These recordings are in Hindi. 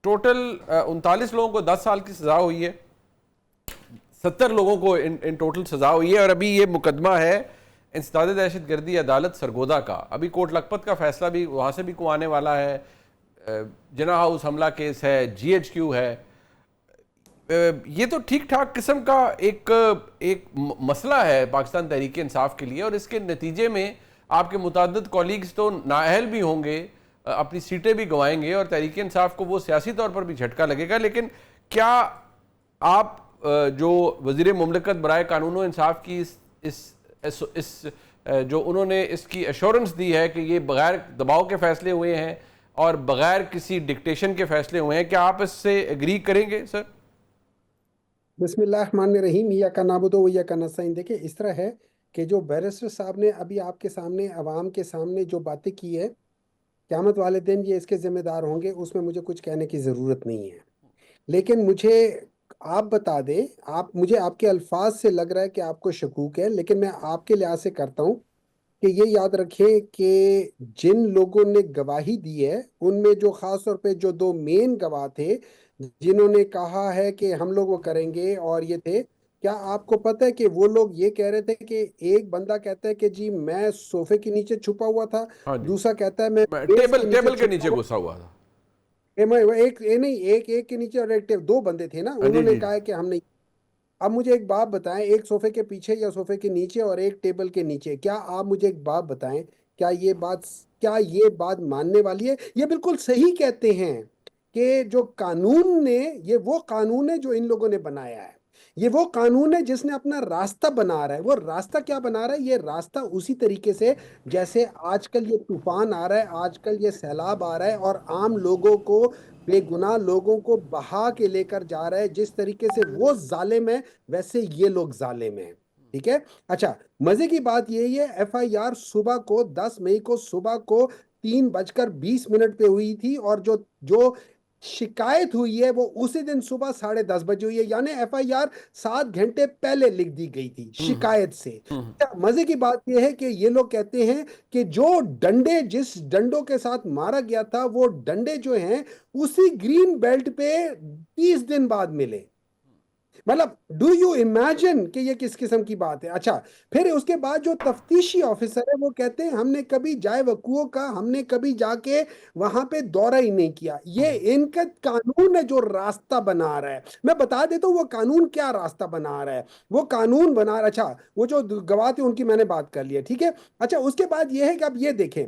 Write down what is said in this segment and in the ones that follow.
टोटल 39 लोगों को 10 साल की सजा हुई है, 70 लोगों को इन टोटल सजा हुई है। और अभी ये मुकदमा है इंसदाद दहशतगर्दी अदालत सरगोदा का। अभी कोट लखपत का फैसला भी वहाँ से भी को आने वाला है। जिना हाउस हमला केस है, GHQ है। ये तो ठीक ठाक किस्म का एक मसला है पाकिस्तान तहरीक इंसाफ के लिए, और इसके नतीजे में आपके मुतअद्दिद कॉलीग्स तो नाअहल भी होंगे, अपनी सीटें भी गंवाएंगे, और तहरीक इंसाफ को वो सियासी तौर पर भी झटका लगेगा। लेकिन क्या आप जो वज़ीर मुमलिकत बराए कानून व इंसाफ की इस जो उन्होंने इसकी एश्योरेंस दी है कि ये बगैर दबाव के फैसले हुए हैं और बगैर किसी डिक्टेशन के फैसले हुए हैं, क्या आप इससे एग्री करेंगे सर? बिस्मिल्लाहिर्रहमानिर्रहीम, या का नाबुदो या का नस्तईन। देखिए, इस तरह है कि जो बैरिस्टर साहब ने अभी आपके सामने अवाम के सामने जो बातें की है, क़यामत वाले दिन ये इसके जिम्मेदार होंगे, उसमें मुझे कुछ कहने की ज़रूरत नहीं है। लेकिन मुझे आप बता दें, आप मुझे आपके अल्फाज से लग रहा है कि आपको शकूक है, लेकिन मैं आपके लिहाज से करता हूँ कि ये याद रखें कि जिन लोगों ने गवाही दी है उनमें जो ख़ास तौर पे जो दो मेन गवाह थे जिन्होंने कहा है कि हम लोग वो करेंगे, और ये थे, क्या आपको पता है कि वो लोग ये कह रहे थे कि एक बंदा कहता है कि जी मैं सोफे के नीचे छुपा हुआ था, हाँ जी, दूसरा कहता है मैं मैं मेज के नीचे टेबल के छुपा नीचे हुआ। घुसा हुआ था। एक ये नहीं, एक एक के नीचे और एक दो बंदे थे ना, हाँ जी उन्होंने जी। कहा है कि हम नहीं। अब मुझे एक बात बताएं, एक सोफे के पीछे या सोफे के नीचे और एक टेबल के नीचे, क्या आप मुझे एक बात बताएं, क्या ये बात क्या ये बात मानने वाली है? ये बिल्कुल सही कहते हैं कि जो कानून ने, ये वो कानून है जो इन लोगों ने बनाया है, ये वो कानून है जिसने अपना रास्ता बना रहा है। वो रास्ता क्या बना रहा है? ये रास्ता उसी तरीके से जैसे आजकल ये तूफान आ रहा है, आजकल ये सैलाब आ रहा है और आम लोगों को, बेगुनाह लोगों को बहा के लेकर जा रहा है। जिस तरीके से वो जालिम है, वैसे ये लोग जालिम हैं। ठीक है। अच्छा, मजे की बात यही है, FIR सुबह को 10 मई को सुबह को 3:20 पे हुई थी, और जो जो शिकायत हुई है वो उसी दिन सुबह 10:30 हुई है, यानी FIR 7 घंटे पहले लिख दी गई थी शिकायत से। अच्छा, मजे की बात यह है कि ये लोग कहते हैं कि जो डंडे, जिस डंडों के साथ मारा गया था, वो डंडे जो हैं उसी ग्रीन बेल्ट पे 30 दिन बाद मिले। मतलब डू यू इमेजिन कि ये किस किस्म की बात है? अच्छा, फिर उसके बाद जो तफ्तीशी ऑफिसर है वो कहते हैं हमने कभी जाए वकुओं का, हमने कभी जाके वहां पे दौरा ही नहीं किया। ये इनका कानून है जो रास्ता बना रहा है। मैं बता देता हूँ वो कानून क्या रास्ता बना रहा है। वो कानून बना रहा, अच्छा वो जो गवाह थे उनकी मैंने बात कर ली है, ठीक है। अच्छा, उसके बाद ये है कि अब ये देखें,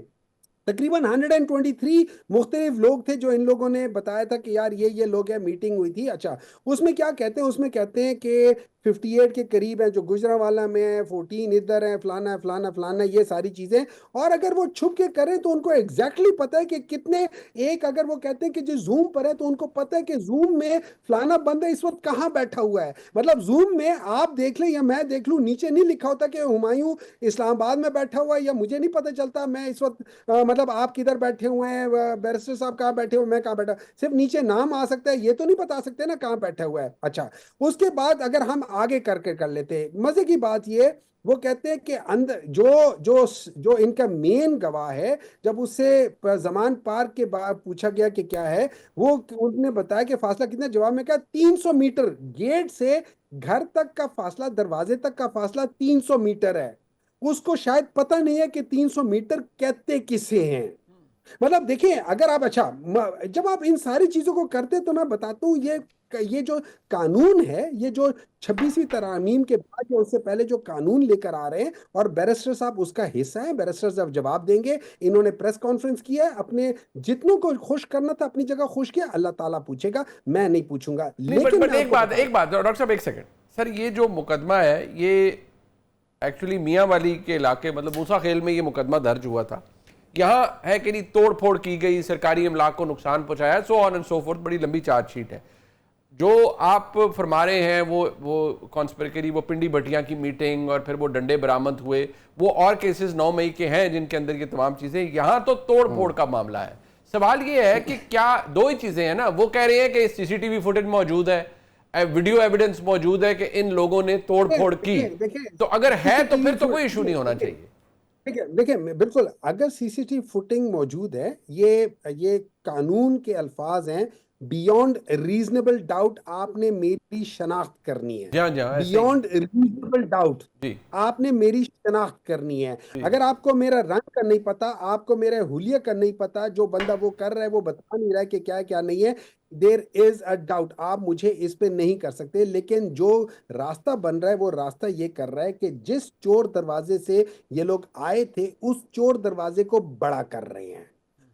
तकरीबन 123 मुख्तलिफ लोग थे जो इन लोगों ने बताया था कि यार ये लोग हैं, मीटिंग हुई थी। अच्छा, उसमें क्या कहते हैं? उसमें कहते हैं कि 58 के करीब है जो गुजरांवाला में है, 14 इधर है, फलाना है, फलाना फलाना, ये सारी चीजें। और अगर वो छुप के करें तो उनको एग्जैक्टली पता है कि कितने, एक अगर वो कहते हैं कि जो जूम पर है तो उनको पता है कि जूम में फलाना बंदा इस वक्त कहाँ बैठा हुआ है। मतलब जूम में आप देख लें या मैं देख लूं, नीचे नहीं लिखा होता कि हुमायूं इस्लामाबाद में बैठा हुआ है, या मुझे नहीं पता चलता मैं इस वक्त मतलब आप किधर बैठे हुए हैं, बैरिस्टर साहब कहाँ बैठे हुए, मैं कहाँ बैठा। सिर्फ नीचे नाम आ सकता है, ये तो नहीं बता सकते ना कहाँ बैठा हुआ है। अच्छा, उसके बाद अगर हम आगे करके कर लेते हैं, मजे की बात ये, वो कहते हैं कि अंदर जो जो जो इनका मेन गवाह है, जब उससे जमान पार्क के बाद पूछा गया कि क्या है, वो उन्होंने बताया कि फासला कितना, जवाब में कहा 300 मीटर, गेट से घर तक का फासला, दरवाजे तक का फासला 300 मीटर है। उसको शायद पता नहीं है कि 300 मीटर कहते किसे हैं। मतलब देखिए, अगर आप, अच्छा जब आप इन सारी चीजों को करते तो मैं बताता हूँ, ये जो कानून है, ये जो 26वीं तरमीम के बाद या उससे पहले जो कानून लेकर आ रहे हैं, और बैरिस्टर साहब उसका हिस्सा है, बैरिस्टर साहब जवाब देंगे। इन्होंने प्रेस कॉन्फ्रेंस किया है, अपने जितनों को खुश करना था अपनी जगह खुश किया, अल्लाह ताला पूछेगा, मैं नहीं पूछूंगा। नहीं, लेकिन बट मैं आपको बता, एक बात डॉक्टर साहब, एक सेकंड सर, ये जो मुकदमा है ये एक्चुअली मियाँ वाली के इलाके, मतलब मूसा खेल में ये मुकदमा दर्ज हुआ था। यहाँ है कि नहीं, तोड़ फोड़ की गई, सरकारी अमलाक को नुकसान पहुंचाया, so on and so fourth, बड़ी लंबी चार्जशीट है। जो आप फरमा रहे हैं वो कॉन्स्पिरेसी, वो पिंडी भटिया की मीटिंग और फिर वो डंडे बरामद हुए, वो और केसेस 9 मई के हैं जिनके अंदर ये तमाम चीजें, यहाँ तो तोड़ फोड़ का मामला है। सवाल ये है कि क्या दो ही चीजें हैं ना, वो कह रहे हैं कि CCTV फुटेज मौजूद है, वीडियो एविडेंस मौजूद है कि इन लोगों ने तोड़ फोड़ की, देखिए देखिए तो अगर है तो सीसीटीवी फिर तो कोई इशू नहीं होना देखिए, चाहिए। ठीक है, देखिए बिल्कुल, अगर CCTV फुटिंग मौजूद है, ये कानून के अल्फाज हैं, बियॉन्ड रीजनेबल डाउट आपने मेरी शनाख्त करनी है। जी हाँ, जी हाँ, ऐसे ही है। बियॉन्ड रीजनेबल डाउट जी आपने मेरी शनाख्त करनी है। जी अगर आपको मेरा रंग का नहीं पता, आपको मेरा हुलिया का नहीं पता, जो बंदा वो कर रहा है वो बता नहीं रहा है कि क्या है क्या नहीं है, देर इज अ डाउट, आप मुझे इस पे नहीं कर सकते। लेकिन जो रास्ता बन रहा है वो रास्ता ये कर रहा है कि जिस चोर दरवाजे से ये लोग आए थे उस चोर दरवाजे को बड़ा कर रहे हैं,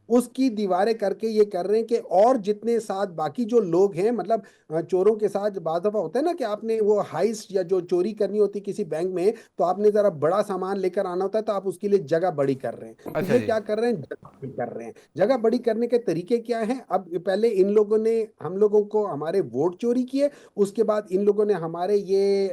उसकी दीवारें करके ये कर रहे हैं कि और जितने साथ बाकी जो लोग हैं, मतलब चोरों के साथ बात दफा होता है ना कि आपने वो हाइस्ट या जो चोरी करनी होती है किसी बैंक में, तो आपने जरा बड़ा सामान लेकर आना होता है, तो आप उसके लिए जगह बड़ी कर रहे हैं। तो अच्छा ये जी। क्या कर रहे हैं, जगह बड़ी कर रहे हैं। जगह बड़ी करने के तरीके क्या हैं? अब पहले इन लोगों ने हम लोगों को हमारे वोट चोरी किए, उसके बाद इन लोगों ने हमारे ये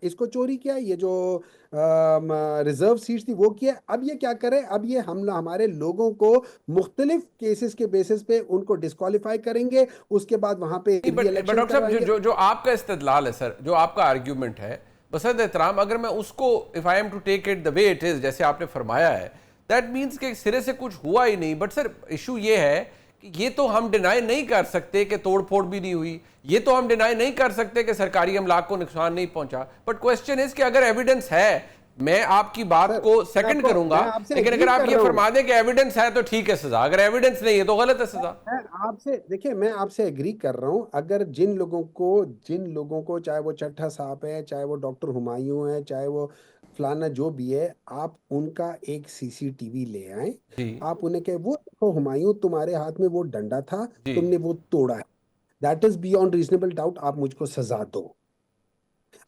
इसको चोरी किया, ये जो रिजर्व सीट थी वो किया। अब ये क्या करें, अब ये हम हमारे लोगों को मुख्तलिफ केसेस के बेसिस पे उनको डिस्क्वालीफाई करेंगे, उसके बाद वहां पे नहीं, री बट इलेक्शन डॉक्टर साहब, जो करवाएंगे। जो जो आपका इस्तदलाल है सर, जो आपका आर्ग्यूमेंट है, बसद एहतराम, अगर मैं उसको, if I am to take it the way it is, जैसे आपने फरमाया है, दैट मीन्स कि सिरे से कुछ हुआ ही नहीं। बट सर, इशू ये है कि ये तो हम डिनाई नहीं कर सकते कि तोड़ फोड़ भी नहीं हुई, ये तो हम डिनाई नहीं कर सकते कि सरकारी अमलाक को नुकसान नहीं पहुंचा। बट क्वेश्चन इज कि अगर एविडेंस है, मैं आपकी बात सर को सेकंड करूंगा, मैं आपसे लेकिन एग्री अगर आप कर ये रहा हूँ। फरमा दें कि एविडेंस है तो ठीक है सजा, अगर एविडेंस नहीं है तो गलत है सजा। मैं आपसे देखिए, मैं आपसे एग्री कर रहा हूँ। अगर जिन लोगों को चाहे वो चट्टा साहब है, चाहे वो डॉक्टर हुमायूं है, चाहे वो फलाना जो भी है, आप उनका एक सीसीटीवी ले आए, जी आप उन्हें कहे वो देखो हुमायूं तुम्हारे हाथ में वो डंडा था, जी। तुमने वो तोड़ा है, that is beyond reasonable doubt, आप मुझको सजा दो।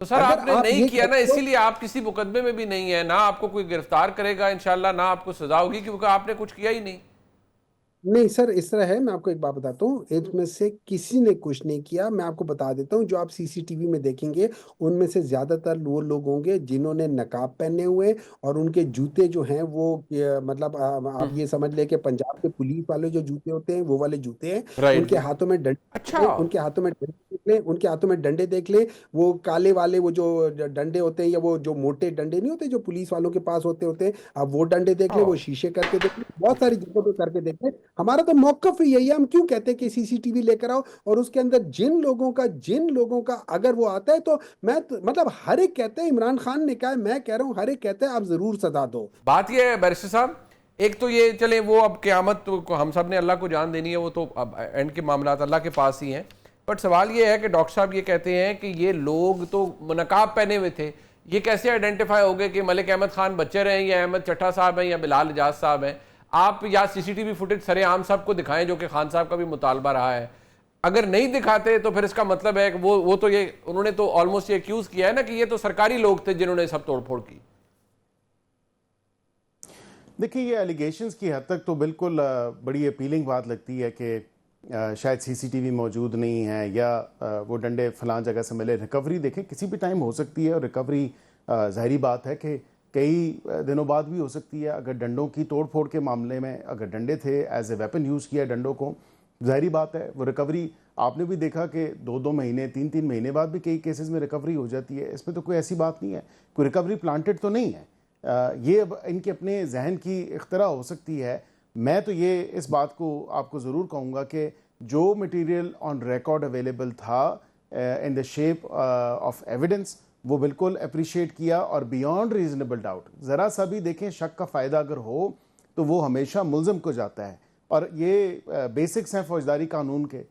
तो सर अगर आपने आप नहीं ये किया ना, कहते हो, इसीलिए आप किसी मुकदमे में भी नहीं है ना, आपको कोई गिरफ्तार करेगा इंशाल्लाह, ना आपको सजा होगी, क्योंकि आपने कुछ किया ही नहीं। नहीं सर, इस तरह है, मैं आपको एक बात बताता हूँ, इनमें से किसी ने कुछ नहीं किया। मैं आपको बता देता हूँ, जो आप सीसीटीवी में देखेंगे उनमें से ज्यादातर वो लोग होंगे जिन्होंने नकाब पहने हुए, और उनके जूते जो हैं वो मतलब आप ये समझ ले कि पंजाब के पुलिस वाले जो जूते होते हैं वो वाले जूते हैं। राइट उनके जी। हाथों में डंडे देख अच्छा। लें, उनके हाथों में डंडे देख लें, उनके हाथों में डंडे देख लें। वो काले वाले वो जो डंडे होते हैं, या वो जो मोटे डंडे नहीं होते जो पुलिस वालों के पास होते होते हैं, आप वो डंडे देख लें, वो शीशे करके देख लें, बहुत सारी जगहों पे करके देख लें। हमारा तो मौकफ ही यही है, हम क्यों कहते हैं कि सीसीटीवी लेकर आओ, और उसके अंदर जिन लोगों का अगर वो आता है, तो मैं तो, मतलब हर एक कहता है, इमरान खान ने कहा है, मैं कह रहा हूँ हर एक कहता है आप जरूर सजा दो। बात यह है बैरिस्टर साहब, एक तो ये चले वो अब क़यामत को हम सब ने अल्लाह को जान देनी है, वो तो अब एंड के मामला अल्लाह के पास ही हैं। बट सवाल ये है कि डॉक्टर साहब ये कहते हैं कि ये लोग तो नकाब पहने हुए थे, ये कैसे आइडेंटिफाई हो गए कि मलिक अहमद खान बच्चे रहे हैं, या अहमद चट्टा साहब हैं, या बिलाल एजाज साहब हैं? आप या सीसीटीवी फुटेज सरेआम सबको दिखाएं, जो कि खान साहब का भी मुतालबा रहा है। अगर नहीं दिखाते तो फिर इसका मतलब है कि वो तो ये उन्होंने तो ऑलमोस्ट ये एक्यूज किया है ना कि ये तो सरकारी लोग थे जिन्होंने सब तोड़फोड़ की। देखिए, ये एलिगेशंस की हद तक तो बिल्कुल बड़ी अपीलिंग बात लगती है कि शायद सीसीटीवी मौजूद नहीं है, या वो डंडे फलां जगह से मिले। रिकवरी देखें किसी भी टाइम हो सकती है, और रिकवरी ज़ाहिरी बात है कि कई दिनों बाद भी हो सकती है। अगर डंडों की तोड़ फोड़ के मामले में अगर डंडे थे, एज ए वेपन यूज़ किया डंडों को, ज़ाहिरी बात है वो रिकवरी आपने भी देखा कि 2-2 महीने 3-3 महीने बाद भी कई केसेस में रिकवरी हो जाती है। इसमें तो कोई ऐसी बात नहीं है, कोई रिकवरी प्लांटेड तो नहीं है। ये अब इनके अपने जहन की इख्तरा हो सकती है। मैं तो ये इस बात को आपको ज़रूर कहूँगा कि जो मटेरियल ऑन रिकॉर्ड अवेलेबल था in the shape of evidence, वो बिल्कुल अप्रिशिएट किया, और बियॉन्ड रीजनेबल डाउट, ज़रा सा भी देखें शक का फ़ायदा अगर हो तो वो हमेशा मुल्ज़म को जाता है। और ये बेसिक्स हैं फौजदारी कानून के